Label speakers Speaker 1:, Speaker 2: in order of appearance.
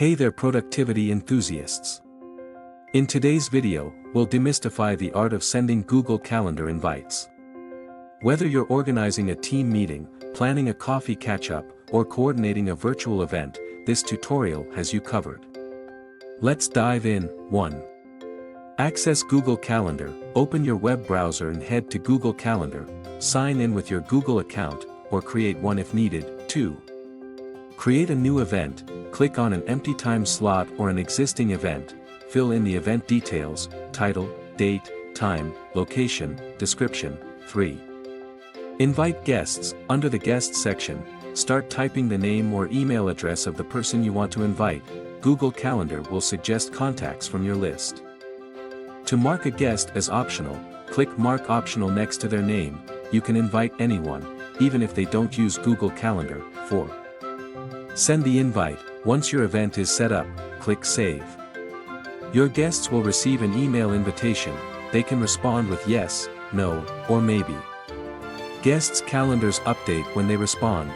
Speaker 1: Hey there productivity enthusiasts! In today's video, we'll demystify the art of sending Google Calendar invites. Whether you're organizing a team meeting, planning a coffee catch-up, or coordinating a virtual event, this tutorial has you covered. Let's dive in. 1. Access Google Calendar. Open your web browser and head to Google Calendar, sign in with your Google account, or create one if needed. 2. Create a new event. Click on an empty time slot or an existing event, fill in the event details, title, date, time, location, description. 3. Invite guests. Under the guests section, start typing the name or email address of the person you want to invite. Google Calendar will suggest contacts from your list. To mark a guest as optional, click Mark Optional next to their name. You can invite anyone, even if they don't use Google Calendar. 4. Send the invite. Once your event is set up, click Save. Your guests will receive an email invitation. They can respond with yes, no, or maybe. Guests' calendars update when they respond.